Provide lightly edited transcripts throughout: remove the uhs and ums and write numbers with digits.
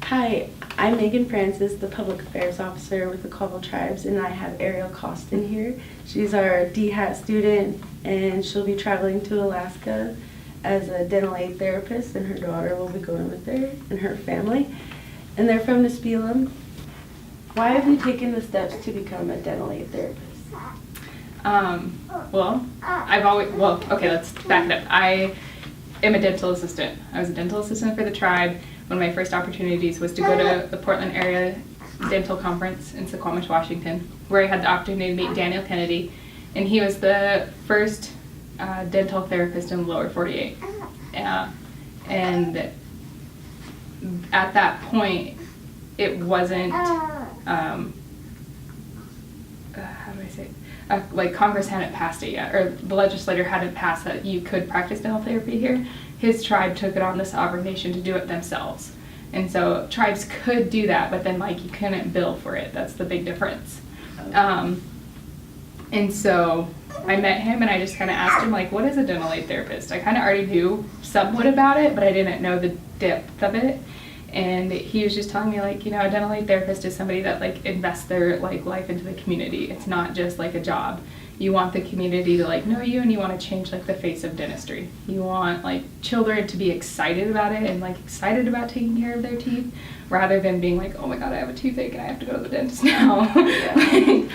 Hi, I'm Megan Francis, the Public Affairs Officer with the Colville Tribes, and I have Arielle Cawston here. She's our DHAT student, and she'll be traveling to Alaska as a dental aid therapist, and her daughter will be going with her and her family. And they're from Nispelem. Why have you taken the steps to become a dental aid therapist? Okay, let's back it up. I am a dental assistant. I was a dental assistant for the tribe. One of my first opportunities was to go to the Portland area dental conference in Suquamish, Washington, where I had the opportunity to meet Daniel Kennedy, and he was the first dental therapist in the lower 48. And at that point, it wasn't, how do I say it? Like Congress hadn't passed it yet, or the legislature hadn't passed that you could practice dental therapy here. His tribe took it on the sovereign nation to do it themselves. And so tribes could do that, but then like you couldn't bill for it. That's the big difference. And so I met him and I just kind of asked him like, what is a dental aid therapist? I kind of already knew somewhat about it, but I didn't know the depth of it. And he was just telling me like, you know, a dental aid therapist is somebody that like invests their like life into the community. It's not just like a job. You want the community to like know you, and you want to change like the face of dentistry. You want like children to be excited about it and like excited about taking care of their teeth, rather than being like, oh my god, I have a toothache and I have to go to the dentist now. And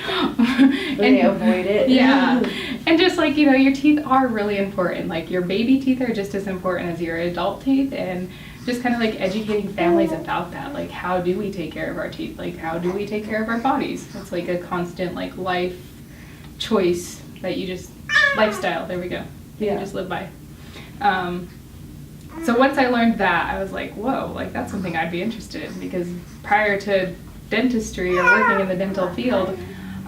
they avoid it. Yeah. And just like, you know, your teeth are really important. Like your baby teeth are just as important as your adult teeth, and just kind of like educating families about that. Like, how do we take care of our teeth? Like, how do we take care of our bodies? It's like a constant like life choice that you just, lifestyle, there we go, you just live by. So once I learned that, I was like, whoa, like that's something I'd be interested in, because prior to dentistry or working in the dental field,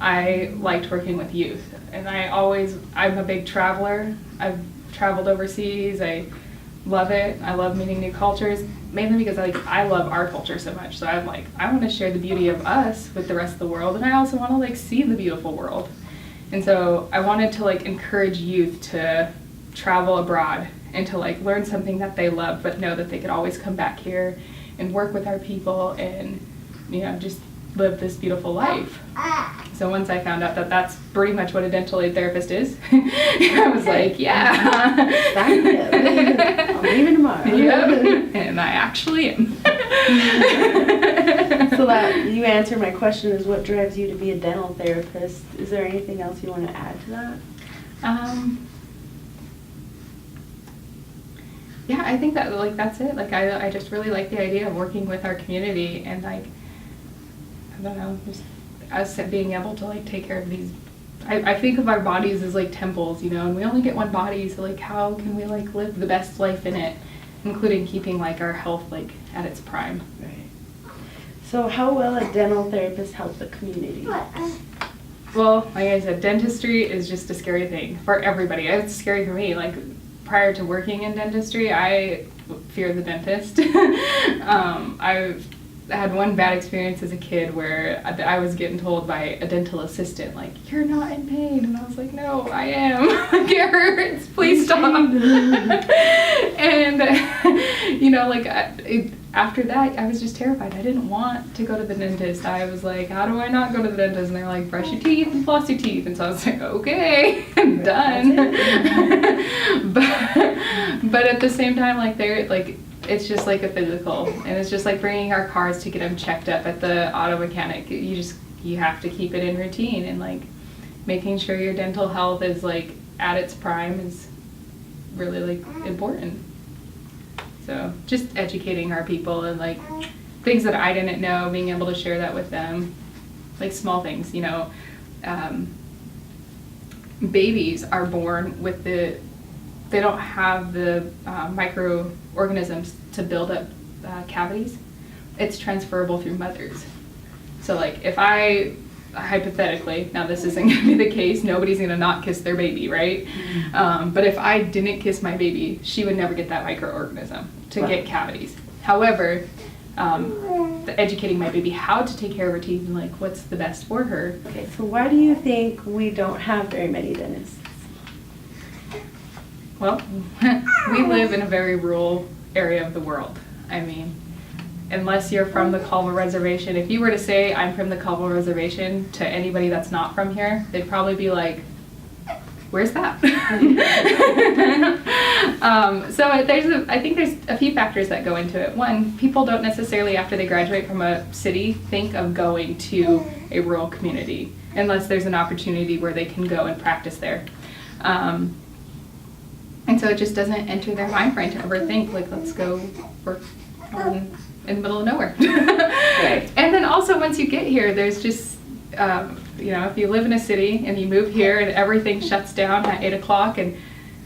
I liked working with youth. And I'm a big traveler. I've traveled overseas. I love it. I love meeting new cultures, mainly because I love our culture so much. So I'm like, I want to share the beauty of us with the rest of the world, and I also want to like see the beautiful world. And so I wanted to like encourage youth to travel abroad and to like learn something that they love, but know that they could always come back here and work with our people and, you know, just live this beautiful life. So once I found out that that's pretty much what a dental aid therapist is, I was like, yeah. I'm leaving tomorrow. Yep. And I actually am. So that you answered my question, is what drives you to be a dental therapist. Is there anything else you want to add to that? Yeah, I think that like that's it. Like I just really like the idea of working with our community, and like, I don't know, just us being able to like take care of these. I think of our bodies as like temples, you know, and we only get one body, so like how can we like live the best life in it, including keeping like our health like at its prime. Right. So how will a dental therapist help the community? Well, like I said, dentistry is just a scary thing for everybody. It's scary for me. Like prior to working in dentistry, I fear the dentist. I've had one bad experience as a kid where I was getting told by a dental assistant, like, you're not in pain. And I was like, no, I am. Like, it hurts. Please stop. And, you know, like, after that, I was just terrified. I didn't want to go to the dentist. I was like, how do I not go to the dentist? And they're like, brush your teeth and floss your teeth. And so I was like, okay, I'm done. But at the same time, like, they're like, it's just like a physical, and it's just like bringing our cars to get them checked up at the auto mechanic. You have to keep it in routine, and like making sure your dental health is like at its prime is really like important. So just educating our people and like things that I didn't know, being able to share that with them, like small things, you know. Babies are born with they don't have the microorganisms to build up cavities. It's transferable through mothers. So like if I, hypothetically, now this isn't going to be the case, nobody's going to not kiss their baby, right? Mm-hmm. But if I didn't kiss my baby, she would never get that microorganism to get cavities. However, educating my baby how to take care of her teeth and like what's the best for her. Okay, so why do you think we don't have very many dentists? Well, we live in a very rural area of the world. I mean, unless you're from the Colville Reservation, if you were to say I'm from the Colville Reservation to anybody that's not from here, they'd probably be like, where's that? I think there's a few factors that go into it. One, people don't necessarily, after they graduate from a city, think of going to a rural community unless there's an opportunity where they can go and practice there. And so it just doesn't enter their mind frame to ever think, like, let's go work in the middle of nowhere. Right. And then also once you get here, there's just, if you live in a city and you move here and everything shuts down at 8 o'clock and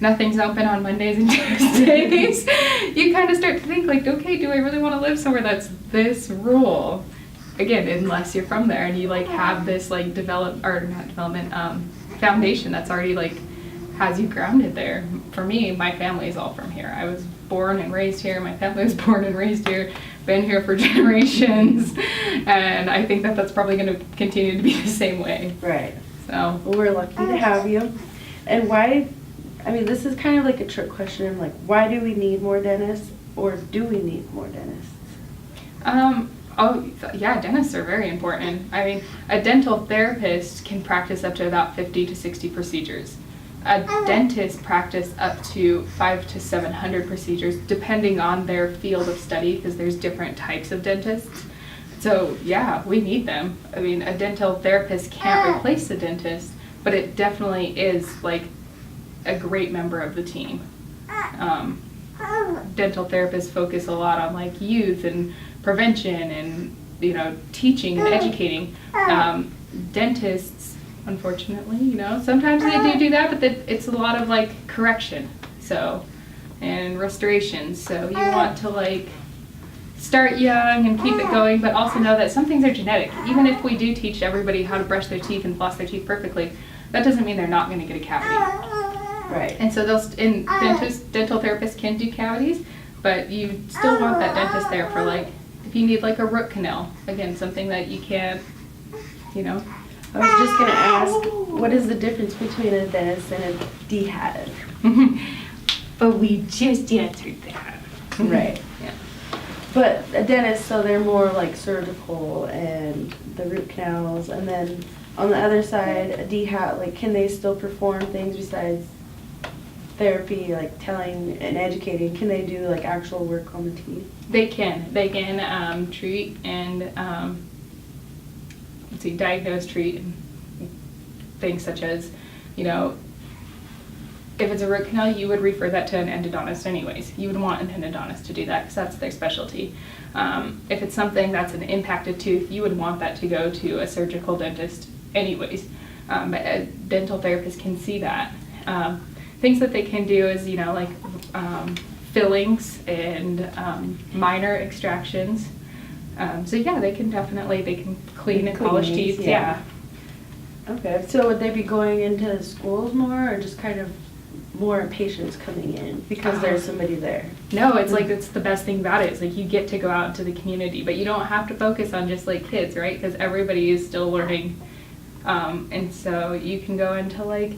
nothing's open on Mondays and Tuesdays, you kind of start to think, like, okay, do I really want to live somewhere that's this rural? Again, unless you're from there and you, like, have this, like, foundation that's already, like, has you grounded there. For me, my family is all from here. I was born and raised here. My family was born and raised here. Been here for generations, and I think that that's probably going to continue to be the same way. Right. So well, we're lucky to have you. And why? I mean, this is kind of like a trick question. Like, why do we need more dentists, or do we need more dentists? Dentists are very important. I mean, a dental therapist can practice up to about 50 to 60 procedures. A dentist practice up to 500 to 700 procedures, depending on their field of study, because there's different types of dentists. So yeah, we need them. I mean, a dental therapist can't replace a dentist, but it definitely is like a great member of the team. Dental therapists focus a lot on like youth and prevention and teaching and educating. Dentists, unfortunately, sometimes they do that, but it's a lot of like correction, and restoration. So you want to like start young and keep it going, but also know that some things are genetic. Even if we do teach everybody how to brush their teeth and floss their teeth perfectly, that doesn't mean they're not going to get a cavity. Right. And so dental therapists can do cavities, but you still want that dentist there for like, if you need like a root canal, again, something that you can't, I was just going to ask, what is the difference between a dentist and a DHAT? But we just answered that. Right. Yeah. But a dentist, so they're more like surgical and the root canals, and then on the other side, a DHAT, like, can they still perform things besides therapy, like telling and educating? Can they do like actual work on the teeth? They can. They can treat and diagnose, treat things such as, if it's a root canal, you would refer that to an endodontist anyways. You would want an endodontist to do that because that's their specialty. If it's something that's an impacted tooth, you would want that to go to a surgical dentist anyways. But a dental therapist can see that. Things that they can do is, fillings and minor extractions. They can clean and polish teeth. Yeah. Okay, so would they be going into schools more, or just kind of more patients coming in because there's somebody there? No, it's like, it's the best thing about it. It's like you get to go out into the community, but you don't have to focus on just like kids, right? Because everybody is still learning. And so you can go into like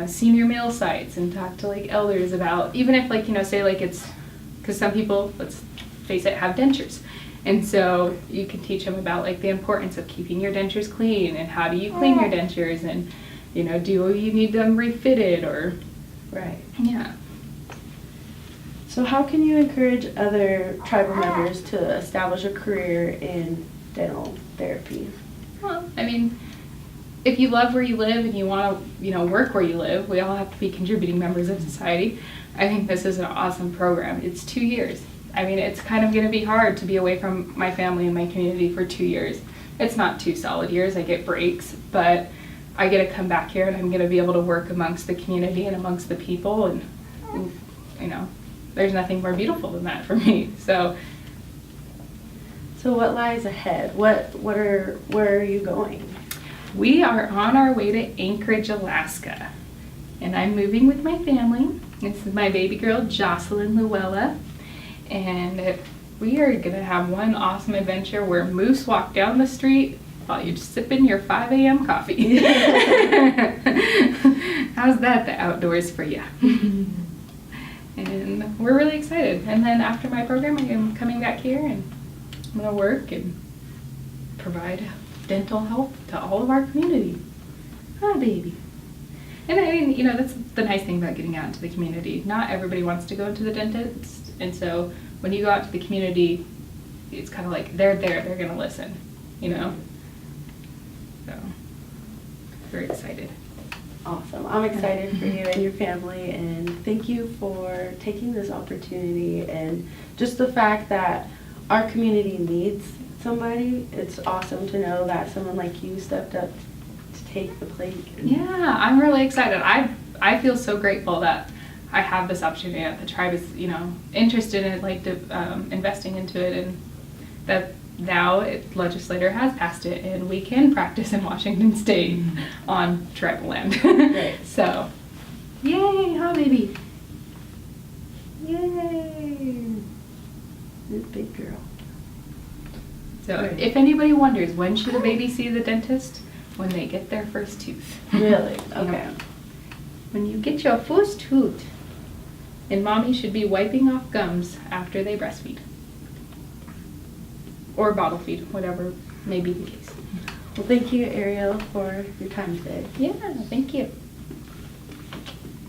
senior meal sites and talk to like elders about, even if like, say like it's, because some people, let's face it, have dentures. And so you can teach them about like the importance of keeping your dentures clean and how do you clean your dentures, and do you need them refitted or... Right. Yeah. So how can you encourage other tribal members to establish a career in dental therapy? Well, I mean, if you love where you live and you want to, work where you live, we all have to be contributing members of society. I think this is an awesome program. It's 2 years. I mean, it's kind of going to be hard to be away from my family and my community for 2 years. It's not 2 solid years. I get breaks, but I get to come back here and I'm going to be able to work amongst the community and amongst the people, and there's nothing more beautiful than that for me. So what lies ahead? Where are you going? We are on our way to Anchorage, Alaska, and I'm moving with my family. This is my baby girl, Jocelyn Luella, and we are going to have one awesome adventure where moose walk down the street while you're sipping your 5 a.m. coffee. How's that, the outdoors for you? And we're really excited. And then after my program, I am coming back here and I'm going to work and provide dental health to all of our community. Hi, baby. And I mean, you know, that's the nice thing about getting out into the community. Not everybody wants to go into the dentist. And so when you go out to the community, it's kind of like they're there, they're going to listen, you know? So, very excited. Awesome. I'm excited for you and your family, and thank you for taking this opportunity and just the fact that our community needs somebody. It's awesome to know that someone like you stepped up to take the plate. Yeah, I'm really excited. I feel so grateful that I have this opportunity, that the tribe is, you know, interested in it, like investing into it, and that now legislator has passed it and we can practice in Washington State on tribal land. Right. So, yay, huh, baby? Yay. This big girl. So, Right. if anybody wonders, when should a baby see the dentist? When they get their first tooth. Really? You Okay. know, when you get your first tooth. And mommy should be wiping off gums after they breastfeed. Or bottle feed, whatever may be the case. Well, thank you, Arielle, for your time today. Yeah, thank you.